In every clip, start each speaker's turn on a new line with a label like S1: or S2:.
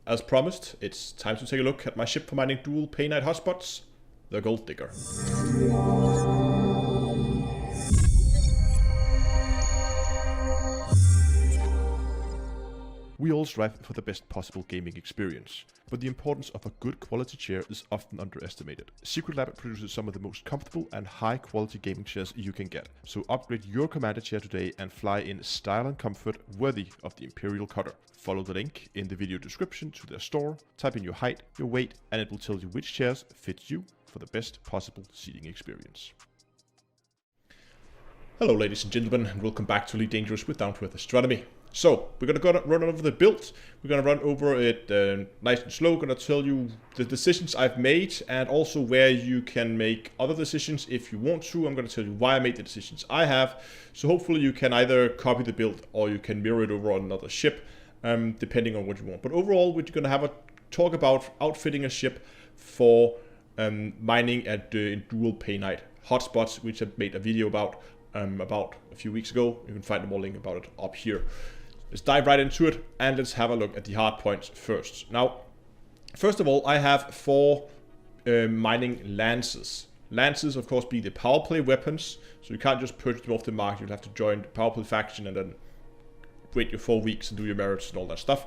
S1: as promised, it's time to take a look at my ship for mining dual Painite hotspots, the Gold Digger. We all strive for the best possible gaming experience, but the importance of a good quality chair is often underestimated. SerectLab produces some of the most comfortable and high quality gaming chairs you can get, so upgrade your commander chair today and fly in style and comfort worthy of the Imperial Cutter. Follow the link in the video description to their store, type in your height, your weight, and it will tell you which chairs fit you for the best possible seating experience. Hello ladies and gentlemen, and welcome back to Elite Dangerous with Down to Earth Astronomy. So, we're going to run over the build, we're going to run over it nice and slow, going to tell you the decisions I've made and also where you can make other decisions if you want to. I'm going to tell you why I made the decisions I have, so hopefully you can either copy the build or you can mirror it over on another ship, depending on what you want. But overall, we're going to have a talk about outfitting a ship for mining at in dual Painite hotspots, which I made a video about a few weeks ago. You can find the more link about it up here. Let's dive right into it and let's have a look at the hard points first. Now, first of all, I have 4 mining lances. Lances, of course, be the power play weapons, so you can't just purchase them off the market. You'll have to join the power play faction and then wait your 4 weeks and do your merits and all that stuff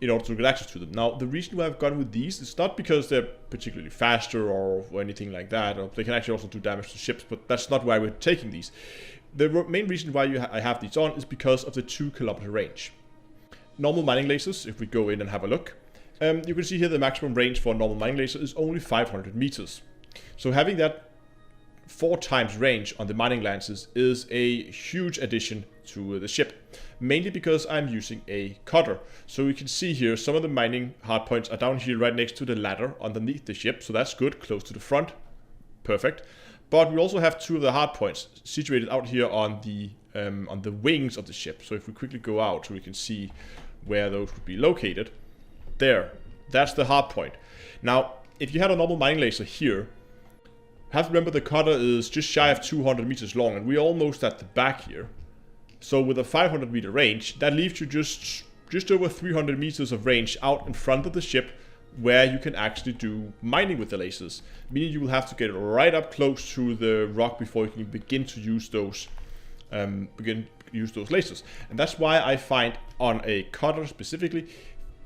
S1: in order to get access to them. Now, the reason why I've gone with these is not because they're particularly faster or anything like that, or they can actually also do damage to ships, but that's not why we're taking these. The main reason why I have these on is because of the 2-kilometer range. Normal mining lasers, if we go in and have a look, you can see here the maximum range for a normal mining laser is only 500 meters. So having that 4 times range on the mining lances is a huge addition to the ship, mainly because I'm using a cutter. So you can see here some of the mining hardpoints are down here right next to the ladder underneath the ship, so that's good, close to the front, perfect. But we also have 2 of the hardpoints situated out here on the wings of the ship. So if we quickly go out so we can see where those would be located, there, that's the hardpoint. Now, if you had a normal mining laser here, have to remember the cutter is just shy of 200 meters long, and we're almost at the back here. So with a 500 meter range, that leaves you just over 300 meters of range out in front of the ship, where you can actually do mining with the lasers, meaning you will have to get right up close to the rock before you can begin to use those lasers. And that's why I find on a cutter specifically,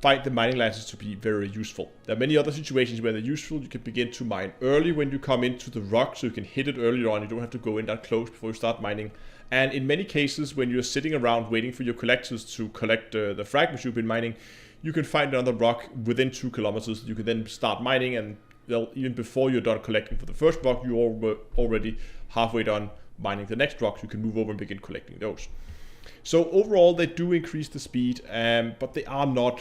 S1: find the mining lances to be very useful. There are many other situations where they're useful. You can begin to mine early when you come into the rock, so you can hit it earlier on. You don't have to go in that close before you start mining. And in many cases, when you're sitting around waiting for your collectors to collect the fragments you've been mining, you can find another rock within 2 kilometers. You can then start mining, and even before you're done collecting for the first rock, you're already halfway done mining the next rock. You can move over and begin collecting those. So overall, they do increase the speed, but they are not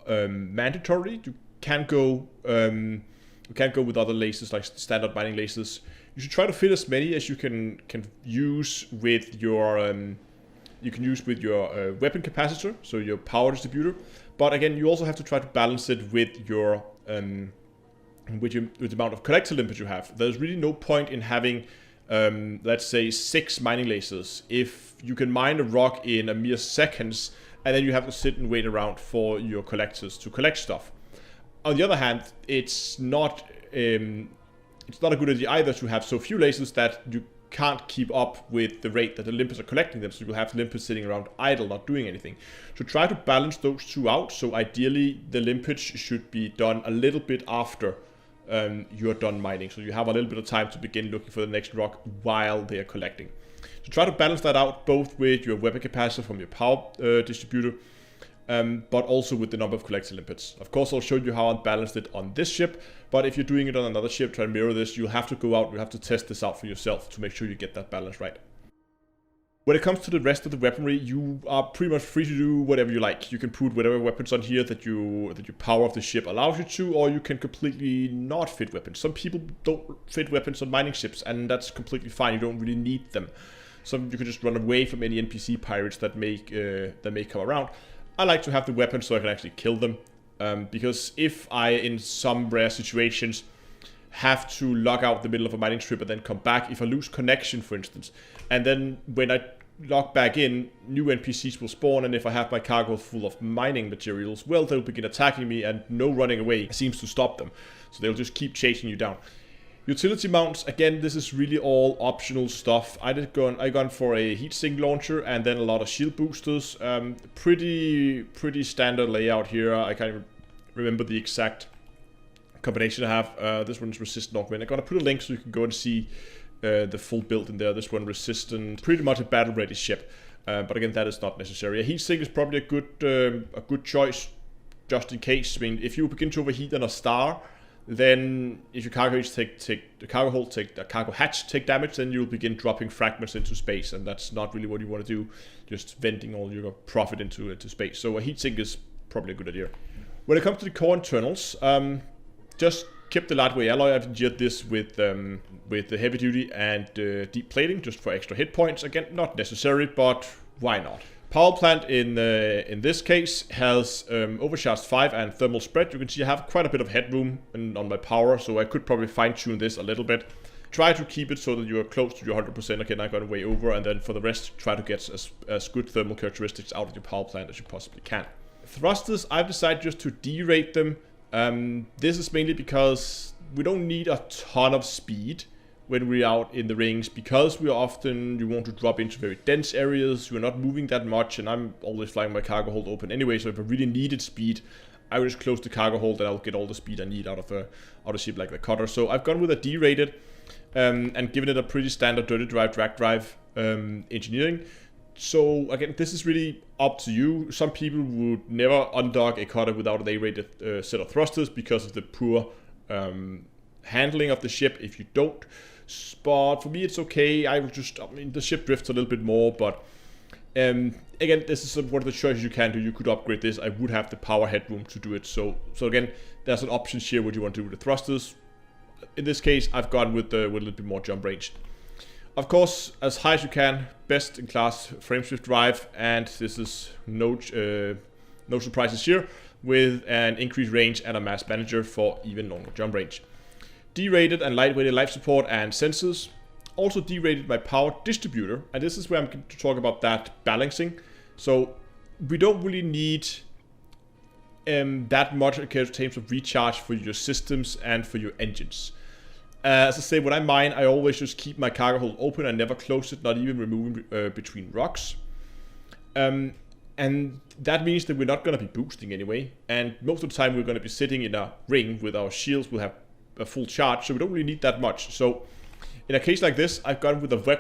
S1: mandatory. You can go with other lasers like standard mining lasers. You should try to fit as many as you can use with your weapon capacitor, so your power distributor. But again, you also have to try to balance it with your with the amount of collector limpets you have. There's really no point in having let's say 6 mining lasers if you can mine a rock in a mere seconds, and then you have to sit and wait around for your collectors to collect stuff. On the other hand, it's not a good idea either to have so few lasers that you can't keep up with the rate that the limpets are collecting them, so you will have limpets sitting around idle, not doing anything. So try to balance those 2 out. So ideally, the limpets should be done a little bit after you're done mining, so you have a little bit of time to begin looking for the next rock while they are collecting. So try to balance that out both with your weapon capacitor from your power distributor, but also with the number of collector limpets. Of course, I'll show you how I balanced it on this ship, but if you're doing it on another ship, try to mirror this. You'll have to go out, you have to test this out for yourself to make sure you get that balance right. When it comes to the rest of the weaponry, you are pretty much free to do whatever you like. You can put whatever weapons on here that your power of the ship allows you to, or you can completely not fit weapons. Some people don't fit weapons on mining ships, and that's completely fine. You don't really need them. Some you can just run away from any NPC pirates that may come around. I like to have the weapons so I can actually kill them, because if I, in some rare situations, have to log out the middle of a mining trip and then come back, if I lose connection, for instance, and then when I log back in, new NPCs will spawn, and if I have my cargo full of mining materials, well, they'll begin attacking me, and no running away seems to stop them. So they'll just keep chasing you down. Utility mounts, again, this is really all optional stuff. I gone for a heatsink launcher and then a lot of shield boosters. Pretty standard layout here. I can't even remember the exact combination I have. This one's resistant augment. I'm gonna put a link so you can go and see the full build in there. This one resistant, pretty much a battle ready ship. But again, that is not necessary. A heatsink is probably a good choice, just in case. I mean, if you begin to overheat on a star, then if your cargo hatch take damage, then you'll begin dropping fragments into space, and that's not really what you want to do. Just venting all your profit into space. So a heatsink is probably a good idea. When it comes to the core internals, just keep the lightweight alloy. I've engineered this with the heavy duty and deep plating, just for extra hit points. Again, not necessary, but why not? Power plant in this case has overcharged 5 and thermal spread. You can see I have quite a bit of headroom on my power, so I could probably fine tune this a little bit. Try to keep it so that you are close to your 100%. Again, I got way over, and then for the rest, try to get as good thermal characteristics out of your power plant as you possibly can. Thrusters, I've decided just to derate them. This is mainly because we don't need a ton of speed when we're out in the rings, because you want to drop into very dense areas. You're not moving that much, and I'm always flying my cargo hold open anyway, so if I really needed speed, I will just close the cargo hold and I'll get all the speed I need out of a ship like the cutter. So I've gone with a derated and given it a pretty standard dirty drive, drag drive engineering. So again, this is really up to you. Some people would never undock a cutter without an A-rated set of thrusters because of the poor handling of the ship if you don't. But for me, it's okay. I mean, the ship drifts a little bit more, but again, this is one of the choices you can do. You could upgrade this. I would have the power headroom to do it. So again, there's an option here what you want to do with the thrusters. In this case, I've gone with a little bit more jump range. Of course, as high as you can, best in class frameshift drive, and this is no surprises here, with an increased range and a mass manager for even longer jump range. Derated and lightweighted life support and sensors. Also derated my power distributor, and this is where I'm going to talk about that balancing. So we don't really need that much in terms of recharge for your systems and for your engines. As I say, when I mine, I always just keep my cargo hold open and never close it, not even removing between rocks. And that means that we're not going to be boosting anyway, and most of the time we're going to be sitting in a ring with our shields. We'll have a full charge, so we don't really need that much. So in a case like this, I've gone with a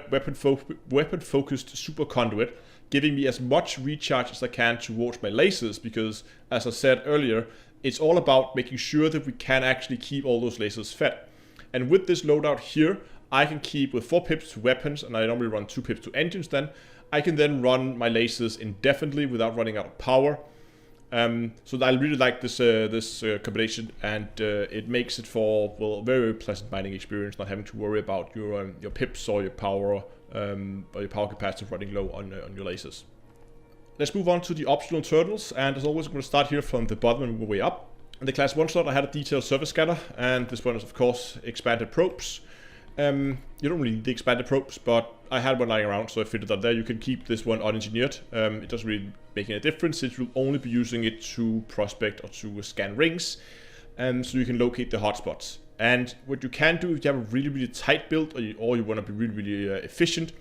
S1: weapon-focused super conduit, giving me as much recharge as I can towards my lasers, because, as I said earlier, it's all about making sure that we can actually keep all those lasers fed. And with this loadout here, I can keep with 4 pips to weapons, and I normally run 2 pips to engines then. I can then run my lasers indefinitely without running out of power. So I really like this combination, and it makes it for, well, a very, very pleasant mining experience, not having to worry about your pips or your power capacity running low on your lasers. Let's move on to the optional internals, and as always, I'm going to start here from the bottom and move way up. In the class 1 slot, I had a detailed surface scanner, and this one is, of course, expanded probes. You don't really need the expanded probes, but I had one lying around, so I fitted that there. You can keep this one unengineered. It doesn't really make any difference, since you'll only be using it to prospect or to scan rings, so you can locate the hotspots. And what you can do if you have a really, really tight build, or you want to be really, really efficient,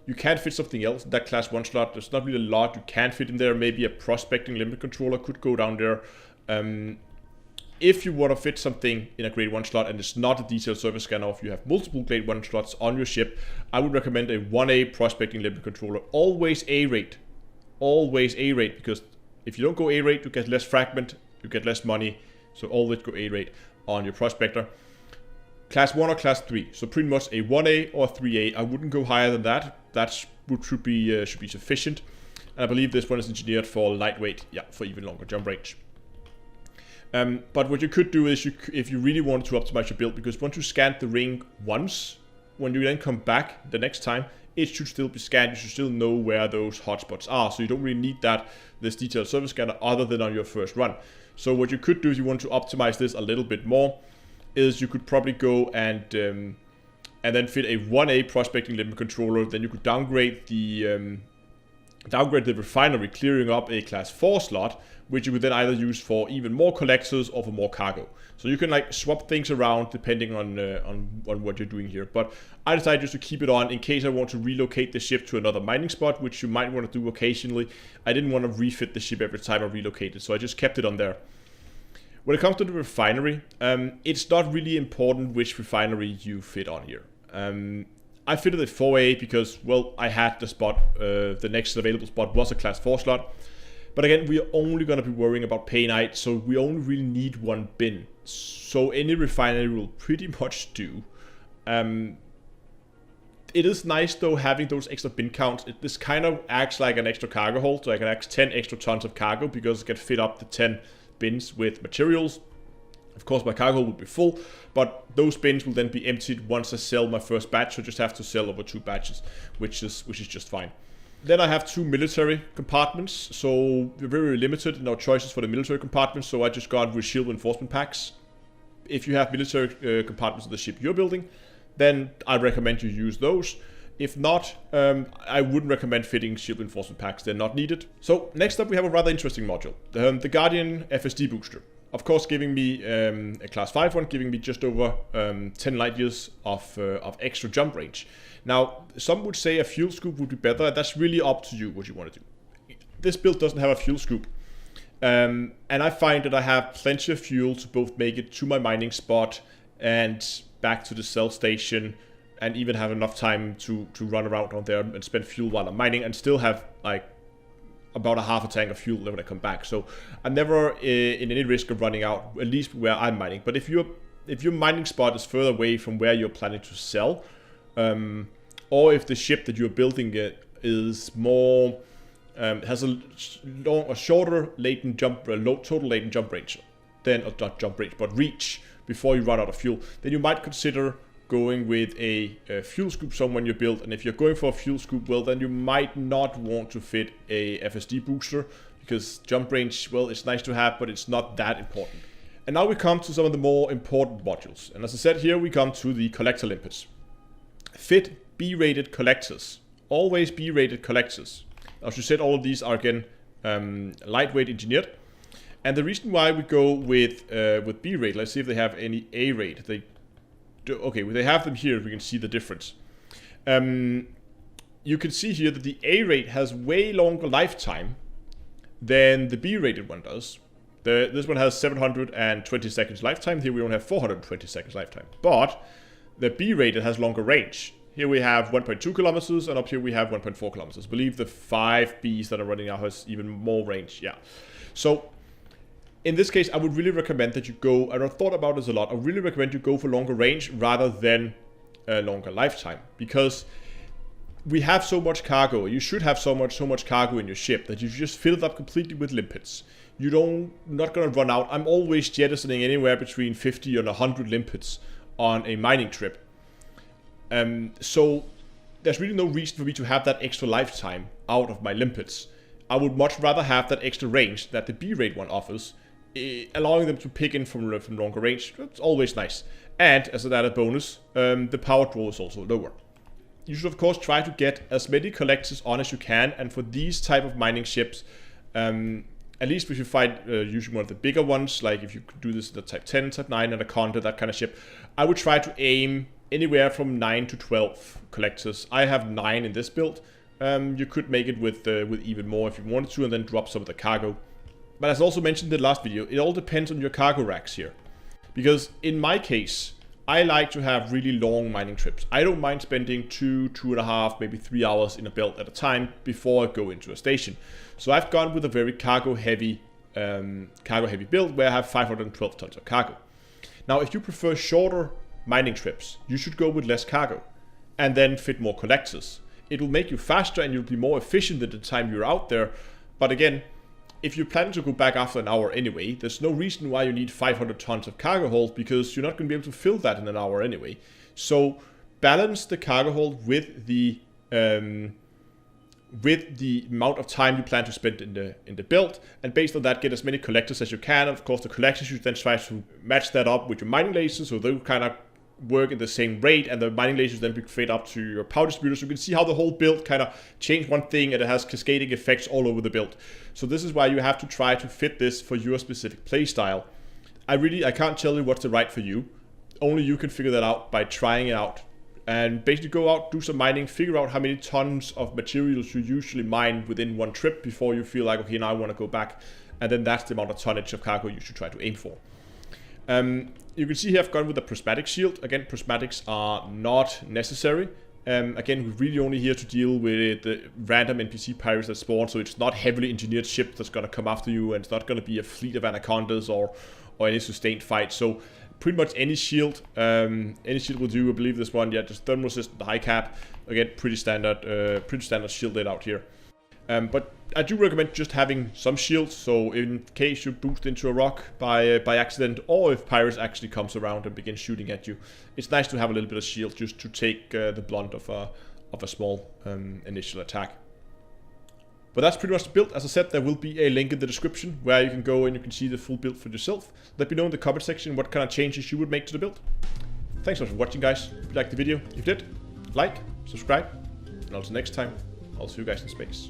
S1: you can fit something else in that class 1 slot. There's not really a lot you can fit in there. Maybe a prospecting limit controller could go down there. If you want to fit something in a grade 1 slot and it's not a detailed surface scanner, or if you have multiple grade 1 slots on your ship, I would recommend a 1A prospecting limit controller. Always A-rate. Always A-rate, because if you don't go A-rate, you get less fragment, you get less money. So always go A-rate on your prospector. Class 1 or class 3. So pretty much a 1A or 3A. I wouldn't go higher than that. That should be sufficient. And I believe this one is engineered for lightweight, yeah, for even longer jump range. But what you could do is, if you really want to optimize your build, because once you scan the ring once, when you then come back the next time, it should still be scanned. You should still know where those hotspots are. So you don't really need this detailed surface scanner other than on your first run. So what you could do if you want to optimize this a little bit more is you could probably go and and then fit a 1A prospecting limpet controller, then you could downgrade the refinery, clearing up a class 4 slot, which you would then either use for even more collectors or for more cargo. So you can like swap things around depending on what you're doing here. But I decided just to keep it on in case I want to relocate the ship to another mining spot, which you might want to do occasionally. I didn't want to refit the ship every time I relocated, so I just kept it on there. When it comes to the refinery, it's not really important which refinery you fit on here. I fitted a 4A because, well, I had the spot, the next available spot was a class 4 slot. But again, we are only going to be worrying about Painite, so we only really need one bin. So any refinery will pretty much do. It is nice though having those extra bin counts. This kind of acts like an extra cargo hold, so I can act 10 extra tons of cargo because I can fit up the 10 bins with materials. Of course, my cargo will be full, but those bins will then be emptied once I sell my first batch. So I just have to sell over 2 batches, which is just fine. Then I have 2 military compartments, so we're very limited in our choices for the military compartments. So I just got with shield reinforcement packs. If you have military compartments of the ship you're building, then I recommend you use those. If not, I wouldn't recommend fitting shield reinforcement packs. They're not needed. So next up, we have a rather interesting module, the Guardian FSD booster. Of course, giving me a class 5 one, giving me just over 10 light years of extra jump range. Now, some would say a fuel scoop would be better. That's really up to you what you want to do. This build doesn't have a fuel scoop. And I find that I have plenty of fuel to both make it to my mining spot and back to the cell station, and even have enough time to run around on there and spend fuel while I'm mining, and still have like about a half a tank of fuel when I come back. So I'm never in any risk of running out, at least where I'm mining. But if your mining spot is further away from where you're planning to sell, or if the ship that you're building is more has a shorter latent jump, total latent jump range, then or not jump range, but reach before you run out of fuel, then you might consider going with a fuel scoop somewhere you build. And if you're going for a fuel scoop, well, then you might not want to fit a FSD booster, because jump range, well, it's nice to have, but it's not that important. And now we come to some of the more important modules. And as I said, here we come to the collector limpets. Fit B-rated collectors. Always B-rated collectors. As you said, all of these are again lightweight engineered. And the reason why we go with B-rate, let's see if they have any A-rate. They do, okay, well, they have them here. We can see the difference. You can see here that the A-rate has way longer lifetime than the B-rated one does. This one has 720 seconds lifetime. Here we only have 420 seconds lifetime. But the B-rated has longer range. Here we have 1.2 kilometers, and up here we have 1.4 kilometers. I believe the 5 Bs that are running now has even more range. Yeah. So in this case, I would really recommend that you go, and I've thought about this a lot, I really recommend you go for longer range rather than longer lifetime, because we have so much cargo. You should have so much cargo in your ship that you just fill it up completely with limpets. You're not going to run out. I'm always jettisoning anywhere between 50 and 100 limpets on a mining trip. So there's really no reason for me to have that extra lifetime out of my limpets. I would much rather have that extra range that the B-rate one offers, allowing them to pick in from longer range. That's always nice. And as an added bonus, the power draw is also lower. You should of course try to get as many collectors on as you can, and for these type of mining ships, at least if you find using one of the bigger ones, like if you could do this the Type 10, Type 9, Anaconda, that kind of ship, I would try to aim anywhere from 9 to 12 collectors. I have 9 in this build. You could make it with even more if you wanted to, and then drop some of the cargo. But as I also mentioned in the last video, it all depends on your cargo racks here. Because in my case, I like to have really long mining trips. I don't mind spending 2.5, maybe 3 hours in a belt at a time before I go into a station. So I've gone with a very cargo heavy build where I have 512 tons of cargo. Now, if you prefer shorter mining trips, you should go with less cargo and then fit more collectors. It will make you faster and you'll be more efficient at the time you're out there. But again, if you're planning to go back after an hour anyway, there's no reason why you need 500 tons of cargo hold, because you're not going to be able to fill that in an hour anyway. So balance the cargo hold with the amount of time you plan to spend in the build, and based on that, get as many collectors as you can. And of course, the collectors you then try to match that up with your mining lasers, so they'll kind of work in the same rate, and the mining lasers then be fed up to your power distributor. So you can see how the whole build kind of changed one thing, and it has cascading effects all over the build. So this is why you have to try to fit this for your specific playstyle. I can't tell you what's the right for you. Only you can figure that out by trying it out. And basically go out, do some mining, figure out how many tons of materials you usually mine within one trip before you feel like, okay, now I want to go back. And then that's the amount of tonnage of cargo you should try to aim for. You can see here I've gone with a prismatic shield. Again, prismatics are not necessary. Again, we're really only here to deal with the random NPC pirates that spawn, so it's not heavily engineered ship that's going to come after you, and it's not going to be a fleet of anacondas or any sustained fight. So pretty much any shield will do. I believe this one, yeah, just thermal resistant, high cap. Again, pretty standard shield laid out here. But I do recommend just having some shields, so in case you boost into a rock by accident, or if pirates actually comes around and begin shooting at you, it's nice to have a little bit of shield just to take the blunt of a small initial attack. But that's pretty much the build. As I said, there will be a link in the description where you can go and you can see the full build for yourself. Let me know in the comment section what kind of changes you would make to the build. Thanks so much for watching, guys. If you liked the video, if you did, like, subscribe, and until next time, I'll see you guys in space.